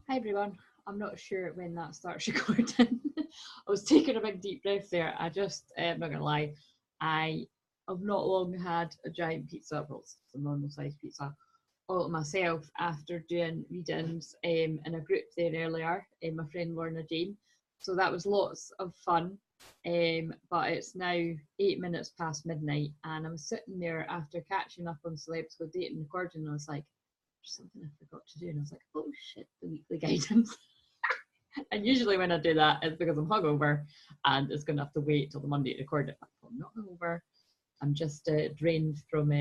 Hi everyone. I'm not sure when that starts recording. I was taking a big deep breath there. I'm not gonna lie, I have not long had a giant pizza, well, it's a normal sized pizza, all myself after doing readings in a group there earlier, my friend Lorna Jane. So that was lots of fun. But it's now 8 minutes past midnight, and I was sitting there after catching up on Celebs Go Dating recording, and I was like, something I forgot to do, and I was like, oh shit, the weekly guidance. And usually when I do that, it's because I'm hungover and it's going to have to wait till the Monday to record it. But I'm not hungover. I'm just drained from,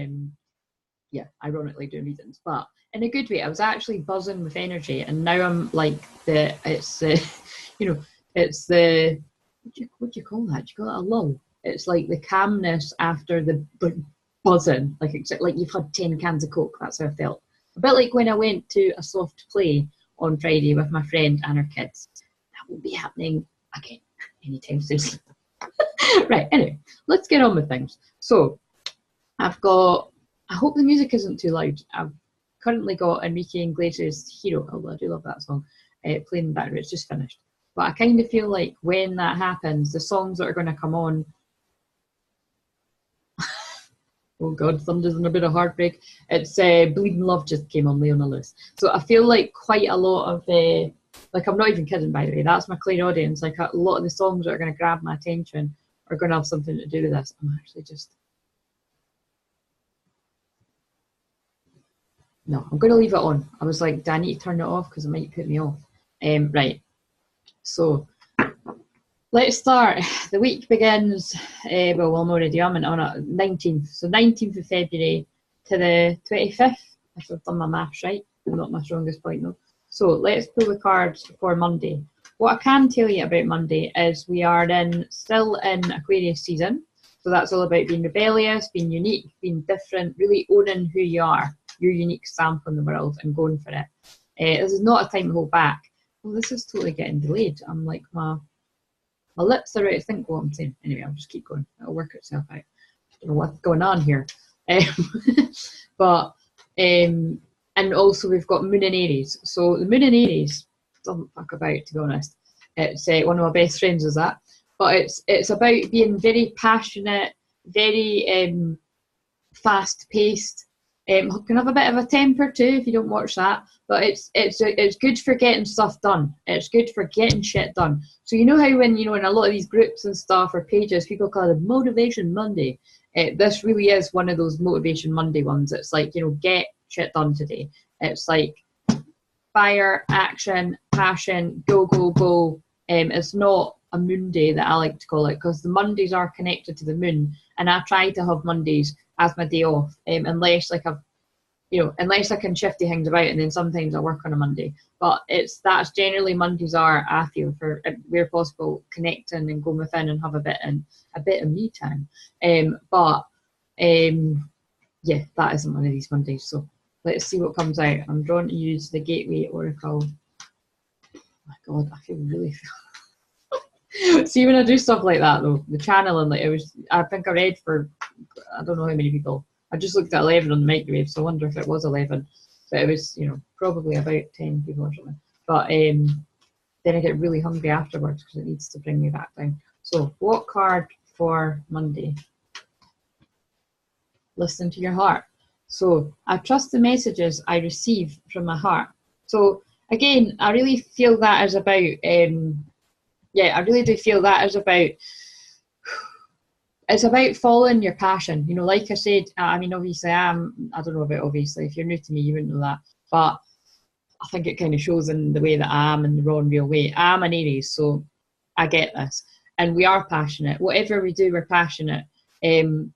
ironically doing readings, but in a good way. I was actually buzzing with energy, and now I'm like it's what do you call that? Do you call it a lull? It's like the calmness after the buzzing, like except like you've had 10 cans of Coke. That's how I felt. A bit like when I went to a soft play on Friday with my friend and her kids. That won't be happening again anytime soon. Right, anyway, let's get on with things. So, I hope the music isn't too loud. I've currently got Enrique Iglesias' Hero, although I do love that song, playing in the background. It's just finished. But I kind of feel like when that happens, the songs that are going to come on, oh God, Thunder's in a bit of heartbreak. It's Bleeding Love just came on, Leona Lewis. So I feel like quite a lot of, like I'm not even kidding by the way, that's my clear audience. Like a lot of the songs that are going to grab my attention are going to have something to do with this. I'm actually just... No, I'm going to leave it on. I was like, do I need to turn it off because it might put me off? Right, so... Let's start. The week begins, I'm already on it, 19th. So 19th of February to the 25th, if I've done my maths right. Not my strongest point though. So let's pull the cards for Monday. What I can tell you about Monday is we are still in Aquarius season. So that's all about being rebellious, being unique, being different, really owning who you are, your unique stamp on the world and going for it. This is not a time to hold back. Well, this is totally getting delayed. I'm like, my lips are ready to think what I'm saying. Anyway, I'll just keep going. It'll work itself out. I don't know what's going on here. And also we've got Moon in Aries. So the Moon in Aries doesn't fuck about, to be honest. It's one of my best friends is that. But it's about being very passionate, very fast-paced. Can have a bit of a temper too if you don't watch that, but it's good for getting stuff done. It's good for getting shit done. So you know how when in a lot of these groups and stuff or pages, people call it Motivation Monday. This really is one of those Motivation Monday ones. It's like, get shit done today. It's like fire, action, passion, go, go, go. It's not a moon day that I like to call it, because the Mondays are connected to the moon, and I try to have Mondays as my day off, unless I can shifty things about, and then sometimes I work on a Monday. But that's generally Mondays are, I feel, for where possible, connecting and going within and have a bit of me time. Yeah, that isn't one of these Mondays. So let's see what comes out. I'm drawn to use the Gateway Oracle. Oh my God, I feel really. See, when I do stuff like that though, the channeling, I think I read for, I don't know how many people. I just looked at 11 on the microwave, so I wonder if it was 11. But it was, probably about 10 people or something. But then I get really hungry afterwards because it needs to bring me back down. So what card for Monday? Listen to your heart. So I trust the messages I receive from my heart. So again, I really feel that is about... I really do feel that is about, it's about following your passion. Like I said, obviously I don't know about obviously, if you're new to me, you wouldn't know that, but I think it kind of shows in the way that I am, in the raw and real way. I'm an Aries, so I get this. And we are passionate. Whatever we do, we're passionate. And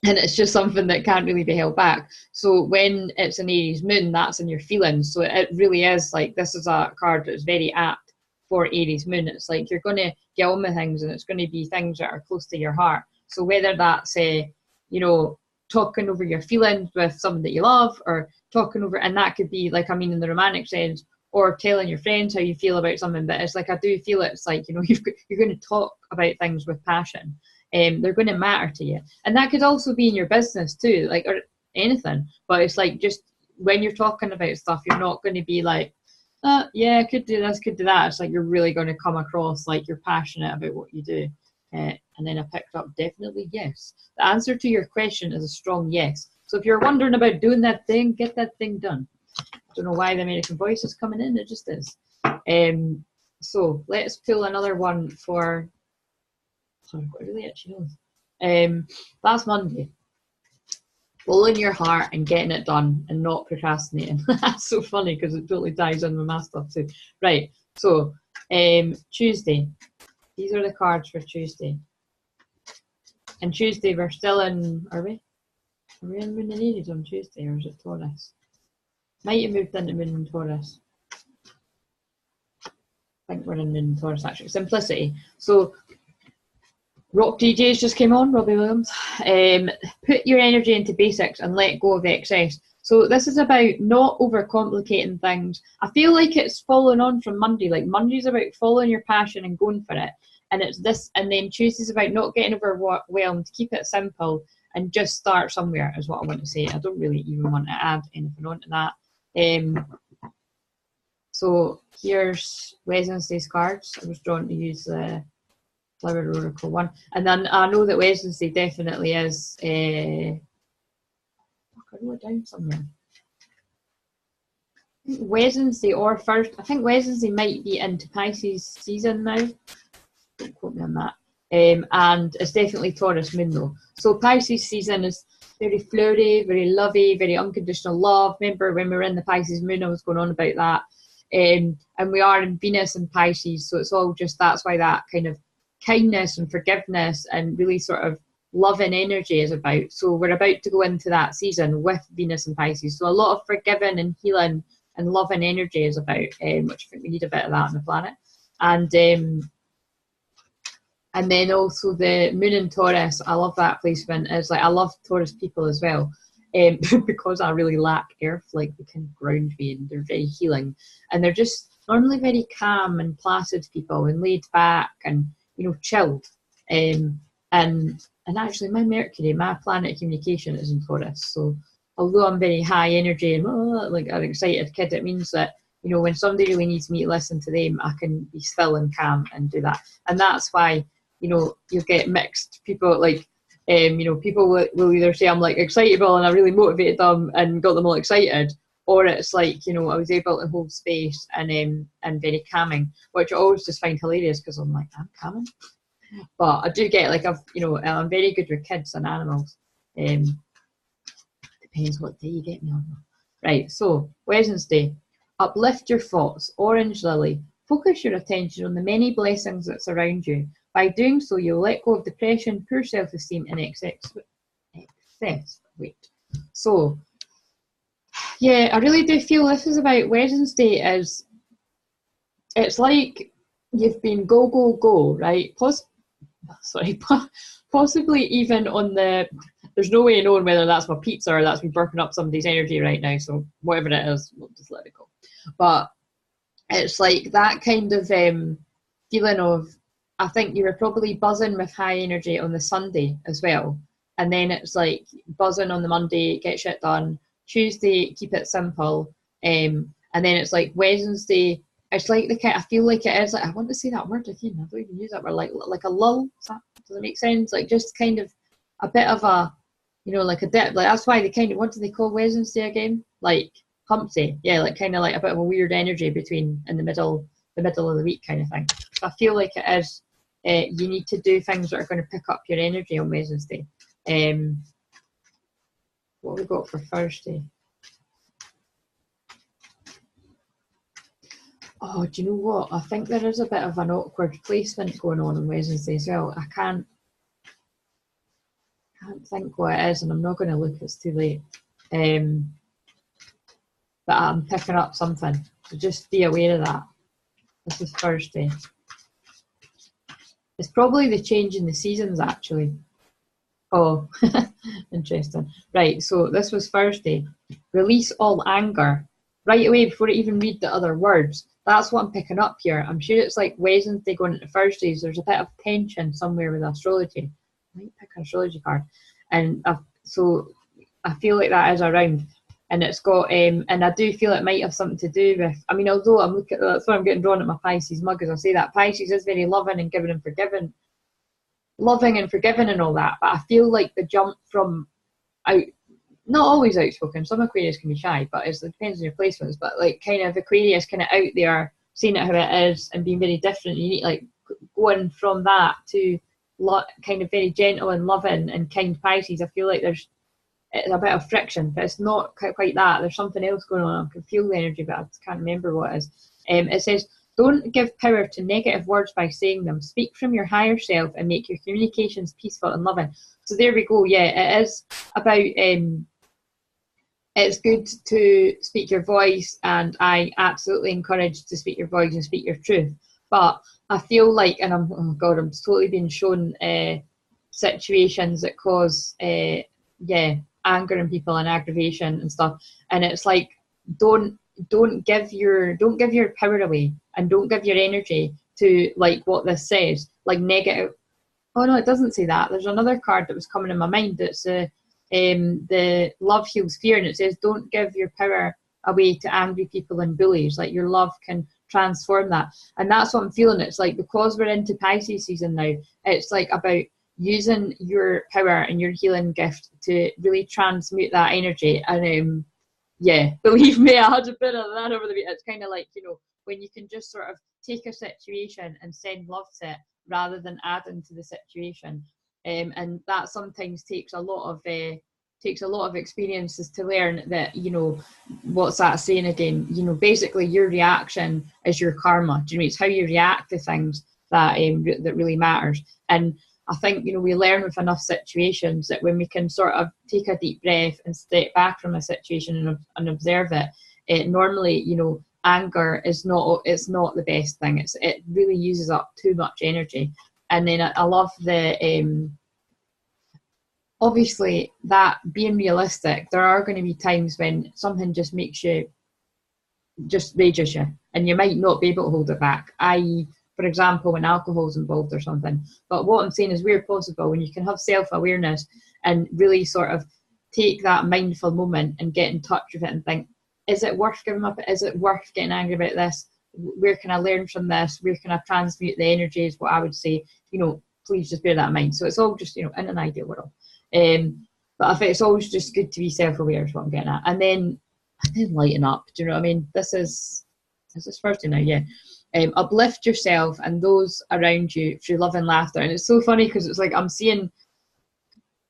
it's just something that can't really be held back. So when it's an Aries moon, that's in your feelings. So it really is like, this is a card that's very apt for Aries moon. It's like you're going to get on with things, and it's going to be things that are close to your heart. So whether that's talking over your feelings with someone that you love, or talking over, and that could be like, in the romantic sense, or telling your friends how you feel about something. But it's like, I do feel it's like, you're going to talk about things with passion. They're going to matter to you, and that could also be in your business too. Like, or anything. But it's like, just when you're talking about stuff, you're not going to be like, yeah, I could do this, could do that. It's like you're really going to come across like you're passionate about what you do. And then I picked up definitely yes. The answer to your question is a strong yes. So if you're wondering about doing that thing, get that thing done. I don't know why the American voice is coming in, it just is. So let's pull another one for, sorry, what really itchy nose. Last Monday, following your heart and getting it done and not procrastinating. That's so funny because it totally ties in with my stuff too. Right, so Tuesday. These are the cards for Tuesday. And Tuesday we're still in, are we? Are we in Moon and Aries on Tuesday, or is it Taurus? Might have moved into Moon and Taurus. I think we're in Moon and Taurus actually. Simplicity. So Rock DJs just came on, Robbie Williams. Put your energy into basics and let go of excess. So this is about not overcomplicating things. I feel like it's following on from Monday. Like Monday's about following your passion and going for it. And it's this, and then Tuesday's about not getting overwhelmed, keep it simple and just start somewhere is what I want to say. I don't really even want to add anything onto that. So here's Wednesday's cards. I was drawn to use the Flower Oracle one. And then I know that Wednesday definitely is, I wrote it down somewhere. I think Wednesday or first, I think Wednesday might be into Pisces season now. Don't quote me on that. And it's definitely Taurus moon though. So Pisces season is very flirty, very lovey, very unconditional love. Remember when we were in the Pisces moon, I was going on about that. And we are in Venus and Pisces, so it's all just, that's why that kind of kindness and forgiveness and really sort of loving energy is about. So we're about to go into that season with Venus and Pisces. So a lot of forgiving and healing and loving energy is about, which I think we need a bit of that on the planet. And then also the moon in Taurus, I love that placement. It's like, I love Taurus people as well. Because I really lack earth, like they can ground me and they're very healing. And they're just normally very calm and placid people and laid back and, you know, chilled. And actually my Mercury, my planet of communication is in Taurus. So although I'm very high energy and like an excited kid, it means that, you know, when somebody really needs me to listen to them, I can be still and calm and do that. And that's why, you know, you get mixed people, like, you know, people will either say I'm like excitable and I really motivated them and got them all excited, or it's like, you know, I was able to hold space and very calming, which I always just find hilarious because I'm like, I'm calming. But I do get like, I'm very good with kids and animals. Depends what day you get me on. Right, so Wednesday, uplift your thoughts, orange lily. Focus your attention on the many blessings that surround you. By doing so, you'll let go of depression, poor self-esteem, and excess weight. So, yeah, I really do feel this is about Wednesday. It's like you've been go, go, go, right? Possibly even on the, there's no way of knowing whether that's my pizza or that's me burping up somebody's energy right now. So whatever it is, we'll just let it go. But it's like that kind of feeling of, I think you were probably buzzing with high energy on the Sunday as well. And then it's like buzzing on the Monday, get shit done. Tuesday, keep it simple. And then it's like Wednesday, it's like the kind, I feel like it is like, I want to say that word again, I don't even use that word, like a lull. Does that make sense? Like just kind of a bit of a, you know, like a dip. Like that's why they kind of, what do they call Wednesday again? Like hump day. Yeah, like kind of like a bit of a weird energy between in the middle of the week kind of thing. So I feel like it is, you need to do things that are going to pick up your energy on Wednesday. What have we got for Thursday? Oh, do you know what? I think there is a bit of an awkward placement going on Wednesday as well. I can't think what it is, and I'm not going to look, it's too late. But I'm picking up something, so just be aware of that. This is Thursday. It's probably the change in the seasons, actually. Oh, interesting. Right, so this was Thursday. Release all anger. Right away, before I even read the other words. That's what I'm picking up here. I'm sure it's like Wednesday going into Thursdays. There's a bit of tension somewhere with astrology. I might pick an astrology card. And so I feel like that is around. And it's got, and I do feel it might have something to do with, I mean, although I'm looking, that's why I'm getting drawn at my Pisces mug, as I say that Pisces is very loving and giving and forgiving, loving and forgiving and all that. But I feel like the jump from out, not always outspoken, some Aquarius can be shy, but it depends on your placements. But like kind of Aquarius kind of out there, seeing it how it is and being very different. You need like going from that to kind of very gentle and loving and kind Pisces. I feel like there's a bit of friction, but it's not quite that. There's something else going on. I can feel the energy, but I can't remember what it is. It says, don't give power to negative words by saying them. Speak from your higher self and make your communications peaceful and loving. So there we go. Yeah, it is about, it's good to speak your voice, and I absolutely encourage to speak your voice and speak your truth. But I feel like, and I'm totally being shown situations that cause, anger in people and aggravation and stuff. And it's like, don't give your power away, and don't give your energy to like what this says, like negative. Oh no, it doesn't say that. There's another card that was coming in my mind. It's the love heals fear, and it says, don't give your power away to angry people and bullies. Like your love can transform that. And that's what I'm feeling. It's like, because we're into Pisces season now, it's like about using your power and your healing gift to really transmute that energy. And believe me, I had a bit of that over the week. It's kind of like, you know, when you can just sort of take a situation and send love to it rather than adding to the situation. And that sometimes takes a lot of experiences to learn that, you know, what's that saying again? You know, basically your reaction is your karma. Do you know what I mean? It's how you react to things that that really matters. And I think, you know, we learn with enough situations that when we can sort of take a deep breath and step back from a situation and observe it, normally, you know, anger is not the best thing. It really uses up too much energy. And then I love the obviously that being realistic, there are going to be times when something just rages you, and you might not be able to hold it back, i.e., for example, when alcohol's involved or something. But what I'm saying is, where possible, when you can have self-awareness and really sort of take that mindful moment and get in touch with it and think, is it worth giving up? Is it worth getting angry about this? Where can I learn from this? Where can I transmute the energy is what I would say. You know, please just bear that in mind. So it's all just, you know, in an ideal world. But I think it's always just good to be self-aware is what I'm getting at. And then lighten up. Do you know what I mean? Is this Thursday now? Yeah. Uplift yourself and those around you through love and laughter. And it's so funny because it's like I'm seeing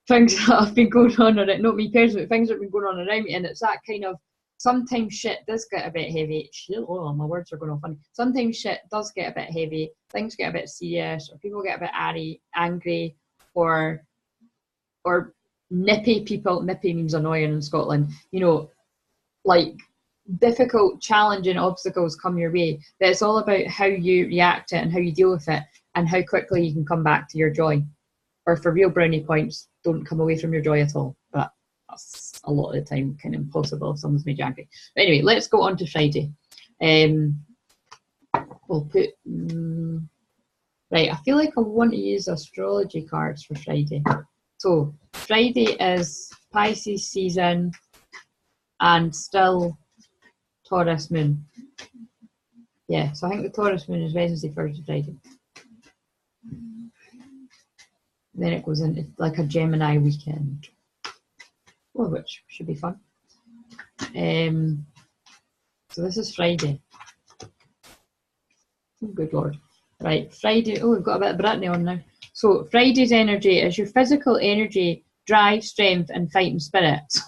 things that have been going on, or not me personally, but things that have been going on around me, and it's that kind of, sometimes shit does get a bit heavy. Oh, my words are going on funny. Sometimes shit does get a bit heavy, things get a bit serious, or people get a bit angry, or nippy people. Nippy means annoying in Scotland. You know, like difficult, challenging obstacles come your way. But it's all about how you react to it and how you deal with it, and how quickly you can come back to your joy. Or for real brownie points, don't come away from your joy at all. But that's a lot of the time kind of impossible if someone's made you angry. But anyway, let's go on to Friday. We'll put right, I feel like I want to use astrology cards for Friday. So Friday is Pisces season and still Taurus moon. Yeah, so I think the Taurus moon is Wednesday, Thursday, Friday. Then it goes into like a Gemini weekend, which should be fun. So this is Friday. Oh, good Lord. Right, Friday. Oh, we've got a bit of Brittany on now. So Friday's energy is your physical energy, drive, strength, and fighting spirit. So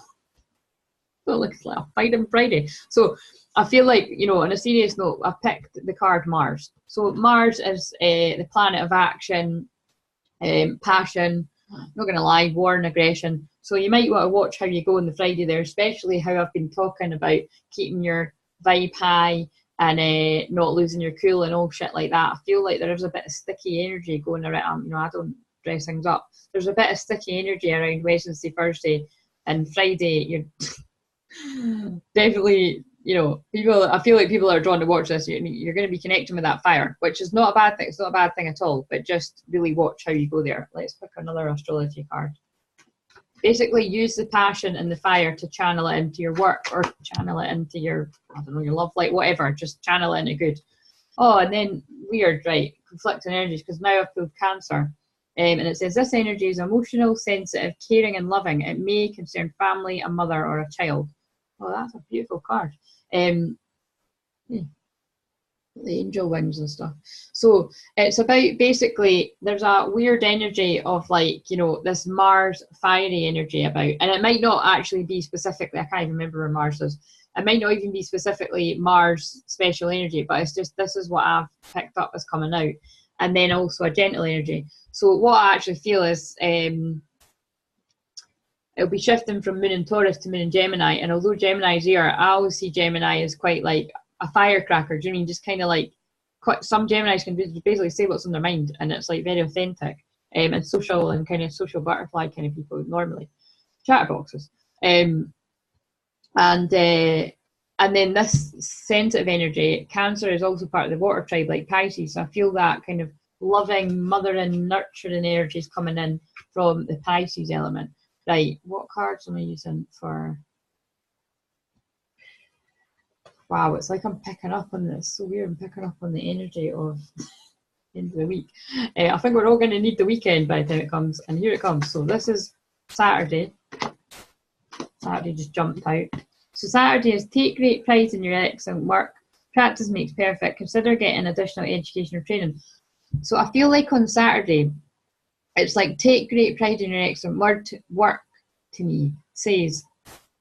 it looks like a fighting Friday. So I feel like, you know, on a serious note, I've picked the card Mars. So Mars is the planet of action, passion, not going to lie, war and aggression. So you might want to watch how you go on the Friday there, especially how I've been talking about keeping your vibe high and not losing your cool and all shit like that. I feel like there is a bit of sticky energy going around. You know, I don't dress things up. There's a bit of sticky energy around Wednesday, Thursday, and Friday. You're definitely, you know, people. I feel like people are drawn to watch this. You're going to be connecting with that fire, which is not a bad thing. It's not a bad thing at all. But just really watch how you go there. Let's pick another astrology card. basically use the passion and the fire to channel it into your work, or channel it into your, I don't know, your love life, whatever. Just channel it into good. Oh, and then weird, right? Conflicting energies, because now I've pulled Cancer. And it says, this energy is emotional, sensitive, caring and loving. It may concern family, a mother or a child. Oh, that's a beautiful card. Yeah, the angel wings and stuff. So it's about, basically, there's a weird energy of like, you know, this Mars fiery energy about, and it might not actually be specifically, I can't even remember where Mars is. It might not even be specifically Mars special energy, but it's just, this is what I've picked up as coming out. And then also a gentle energy. So what I actually feel is it'll be shifting from Moon in Taurus to Moon in Gemini. And although Gemini's here, I always see Gemini as quite like a firecracker. Do you mean just kind of like, some Geminis can basically say what's on their mind, and it's like very authentic and social, and kind of social butterfly kind of people normally. Chatterboxes. And then this sensitive energy, Cancer is also part of the water tribe like Pisces. So I feel that kind of loving, mothering, nurturing energy is coming in from the Pisces element. Right, what cards am I using for? Wow, it's like I'm picking up on this. So weird, I'm picking up on the energy of the end of the week. I think we're all going to need the weekend by the time it comes, and here it comes. So this is Saturday. Saturday just jumped out. So Saturday is, take great pride in your excellent work. Practice makes perfect. Consider getting additional education or training. So I feel like on Saturday, it's like, take great pride in your excellent work to me says,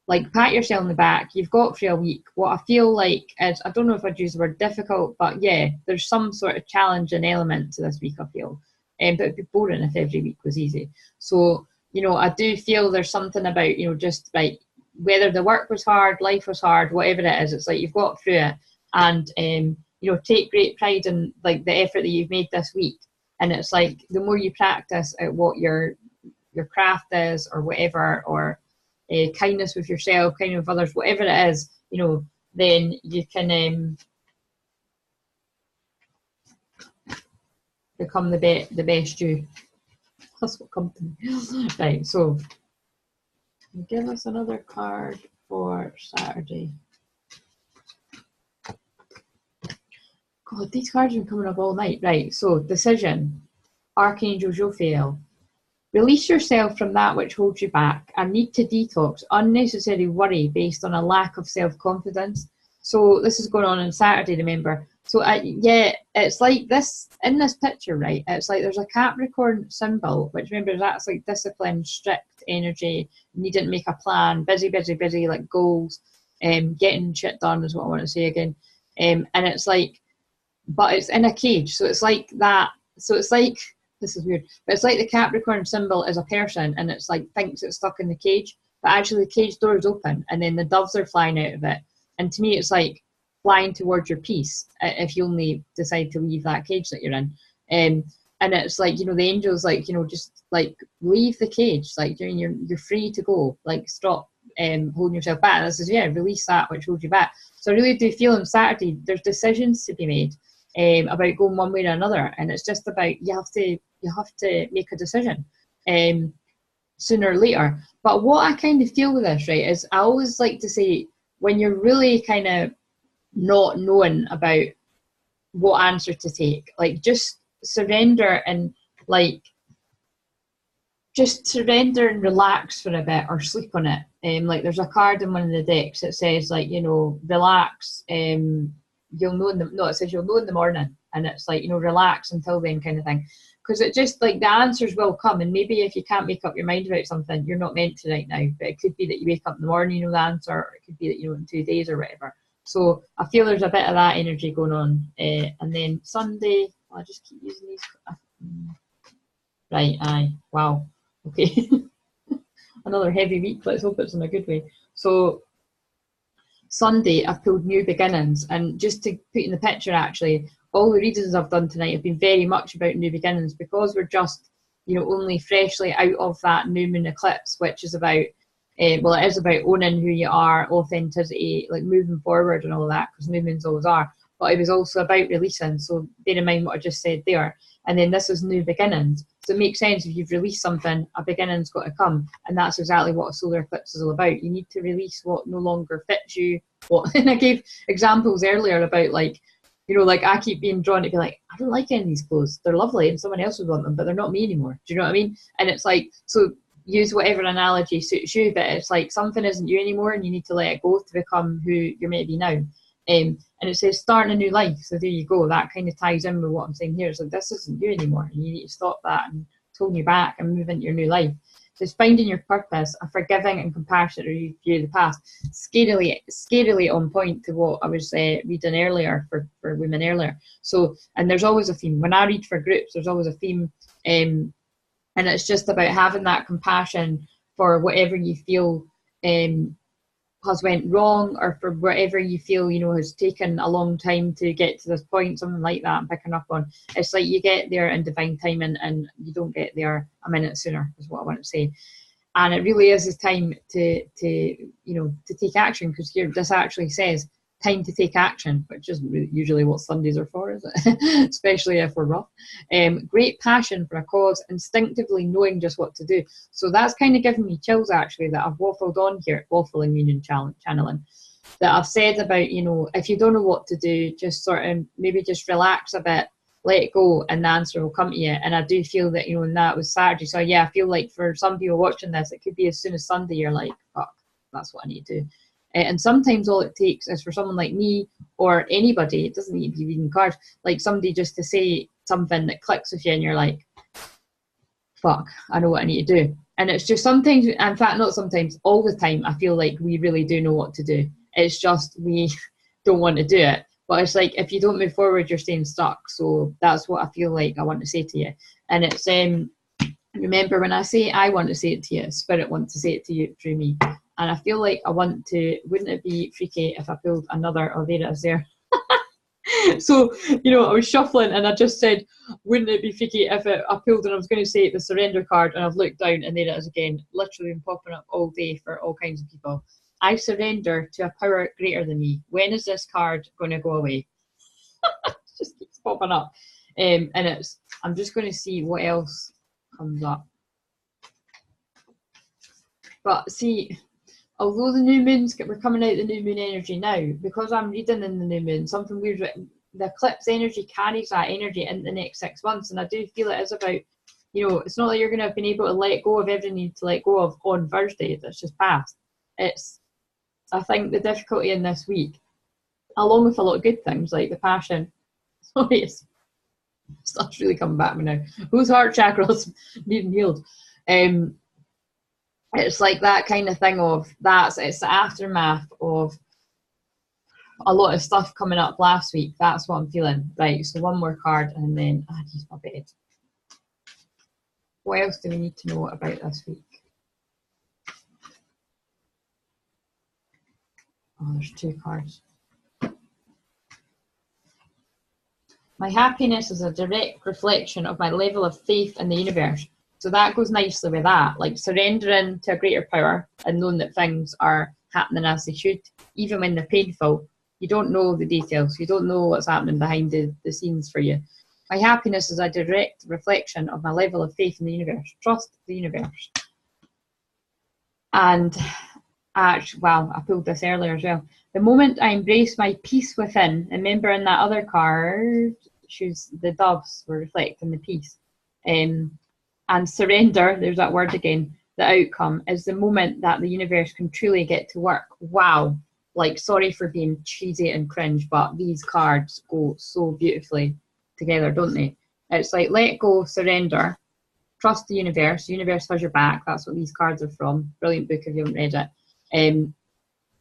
like, pat yourself on the back. You've got through a week. What I feel like is, I don't know if I'd use the word difficult, but yeah, there's some sort of challenging element to this week, I feel. But it'd be boring if every week was easy. So, you know, I do feel there's something about, you know, just like, whether the work was hard, life was hard, whatever it is, it's like you've got through it, and you know, take great pride in like the effort that you've made this week. And it's like, the more you practice at what your craft is, or whatever, or kindness with yourself, kindness with others, whatever it is, you know, then you can become the best you. That's what comes to me. Right, so give us another card for Saturday. God, these cards have been coming up all night. Right, so decision, Archangel Jophiel. Release yourself from that which holds you back and need to detox unnecessary worry based on a lack of self-confidence. So this is going on Saturday, remember. So yeah, it's like this, in this picture, right, it's like there's a Capricorn symbol, which, remember, that's like discipline, strict energy, needing to make a plan, busy, like goals, getting shit done is what I want to say again. And it's like, but it's in a cage, so it's like that. So it's like, this is weird, but it's like the Capricorn symbol is a person, and it's like, thinks it's stuck in the cage, but actually the cage door is open, and then the doves are flying out of it. And to me, it's like flying towards your peace if you only decide to leave that cage that you're in. And it's like, you know, the angels, like, you know, just like leave the cage, like you're free to go, like stop holding yourself back. And this is, yeah, release that which holds you back. So I really do feel on Saturday there's decisions to be made about going one way or another, and it's just about, you have to make a decision sooner or later. But what I kind of feel with this, right, is I always like to say, when you're really kind of not knowing about what answer to take, like, just surrender and like just surrender and relax for a bit, or sleep on it. Like, there's a card in one of the decks that says, like, you know, relax, you'll know in the, no, it says you'll know in the morning, and it's like, you know, relax until then, kind of thing. Because it just, like, the answers will come, and maybe if you can't make up your mind about something, you're not meant to right now, but it could be that you wake up in the morning, you know the answer, or it could be that you know in 2 days or whatever. So I feel there's a bit of that energy going on. And then Sunday, I'll just keep using these. Right, aye, wow, okay. Another heavy week, let's hope it's in a good way. So Sunday, I've pulled New Beginnings, and just to put in the picture, actually, all the readings I've done tonight have been very much about new beginnings, because we're just, you know, only freshly out of that new moon eclipse, which is about, well, it is about owning who you are, authenticity, like moving forward and all that, because new moons always are. but it was also about releasing. So bear in mind what I just said there. And then this is new beginnings. So it makes sense, if you've released something, a beginning's got to come. And that's exactly what a solar eclipse is all about. You need to release what no longer fits you. And I gave examples earlier about, like, you know, like I keep being drawn to be like, I don't like any of these clothes. They're lovely and someone else would want them, but they're not me anymore. Do you know what I mean? And it's like, so use whatever analogy suits you, but it's like something isn't you anymore and you need to let it go to become who you're meant to be now. And it says starting a new life. So there you go. That kind of ties in with what I'm saying here. It's like, this isn't you anymore. And you need to stop that and tone you back and move into your new life. So it's finding your purpose, a forgiving and compassionate review of the past. Scarily on point to what I was reading earlier for women earlier. So, and there's always a theme. When I read for groups, there's always a theme. And it's just about having that compassion for whatever you feel has went wrong, or for whatever you feel, you know, has taken a long time to get to this point, something like that I'm picking up on. It's like you get there in divine timing and you don't get there a minute sooner, is what I want to say. And it really is the time to you know, to take action, because here this actually says time to take action, which isn't usually what Sundays are for, is it? Especially if we're rough. Great passion for a cause, instinctively knowing just what to do. So that's kind of giving me chills, actually, that I've waffled on here, waffling meaning channeling, that I've said about, you know, if you don't know what to do, just sort of maybe just relax a bit, let it go, and the answer will come to you. And I do feel that, you know, and that was Saturday. So yeah, I feel like for some people watching this, it could be as soon as Sunday, you're like, fuck, that's what I need to do. And sometimes all it takes is for someone like me or anybody, it doesn't need to be reading cards, like somebody just to say something that clicks with you and you're like, fuck, I know what I need to do. And it's just sometimes, in fact, not sometimes, all the time, I feel like we really do know what to do. It's just we don't want to do it. But it's like, if you don't move forward, you're staying stuck. So that's what I feel like I want to say to you. And it's, remember when I say I want to say it to you, Spirit wants to say it to you through me. And I feel like I want to, wouldn't it be freaky if I pulled another, oh, there it is there. So, you know, I was shuffling and I just said, wouldn't it be freaky if I pulled, and I was going to say the surrender card, and I've looked down and there it is again, literally been popping up all day for all kinds of people. I surrender to a power greater than me. When is this card going to go away? It just keeps popping up. And it's, I'm just going to see what else comes up. But see, although the new moons, we're coming out the new moon energy now, because I'm reading in the new moon, something weird, the eclipse energy carries that energy into the next 6 months. And I do feel it is about, you know, it's not like you're going to have been able to let go of everything you need to let go of on Thursday that's just passed. It's, I think the difficulty in this week, along with a lot of good things like the passion, sorry, it's stuff's really coming back to me now. Whose heart chakras needing healed? It's like that kind of thing of it's the aftermath of a lot of stuff coming up last week. That's what I'm feeling. Right, so one more card and then I need my bed. What else do we need to know about this week? Oh, there's 2 cards. My happiness is a direct reflection of my level of faith in the universe. So that goes nicely with that, like surrendering to a greater power and knowing that things are happening as they should, even when they're painful. You don't know the details. You don't know what's happening behind the scenes for you. My happiness is a direct reflection of my level of faith in the universe. Trust the universe. And actually, wow, I pulled this earlier as well. The moment I embrace my peace within, remember in that other card, the doves were reflecting the peace. And surrender, there's that word again, the outcome is the moment that the universe can truly get to work. Wow. Like, sorry for being cheesy and cringe, but these cards go so beautifully together, don't they? It's like, let go, surrender, trust the universe has your back. That's what these cards are from. Brilliant book if you haven't read it. And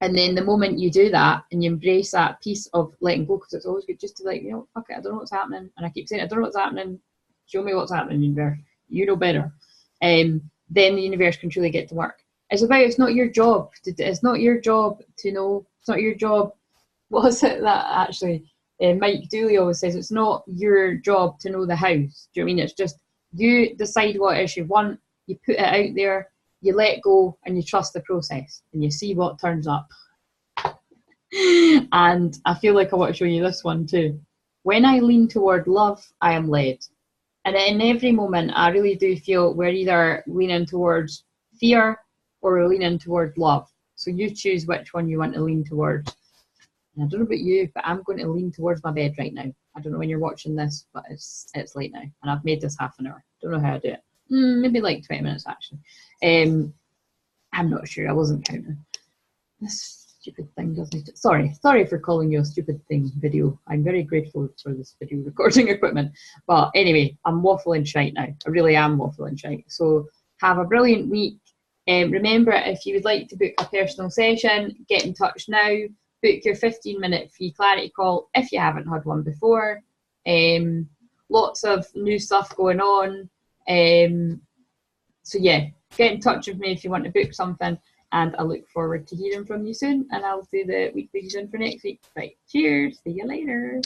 then the moment you do that and you embrace that piece of letting go, because it's always good just to, like, you know, okay, I don't know what's happening. And I keep saying, I don't know what's happening. Show me what's happening, universe. You know better. Then the universe can truly get to work. It's not your job it's not your job to know. It's not your job. What was it that actually Mike Dooley always says? It's not your job to know the house. Do you know what I mean? It's just you decide what it is you want. You put it out there. You let go and you trust the process and you see what turns up. And I feel like I want to show you this one too. When I lean toward love, I am led. And in every moment, I really do feel we're either leaning towards fear or we're leaning towards love. So you choose which one you want to lean towards. And I don't know about you, but I'm going to lean towards my bed right now. I don't know when you're watching this, but it's late now. And I've made this half an hour. Don't know how I do it. Maybe like 20 minutes, actually. I'm not sure. I wasn't counting. This stupid thing doesn't it? Sorry for calling you a stupid thing video. I'm very grateful for this video recording equipment. But anyway, I'm waffling shite now. I really am waffling shite. So have a brilliant week. Remember, if you would like to book a personal session, get in touch now. Book your 15-minute free clarity call if you haven't had one before. Lots of new stuff going on. So yeah, get in touch with me if you want to book something. And I look forward to hearing from you soon. And I'll do the weekly soon for next week. Right, cheers. See you later.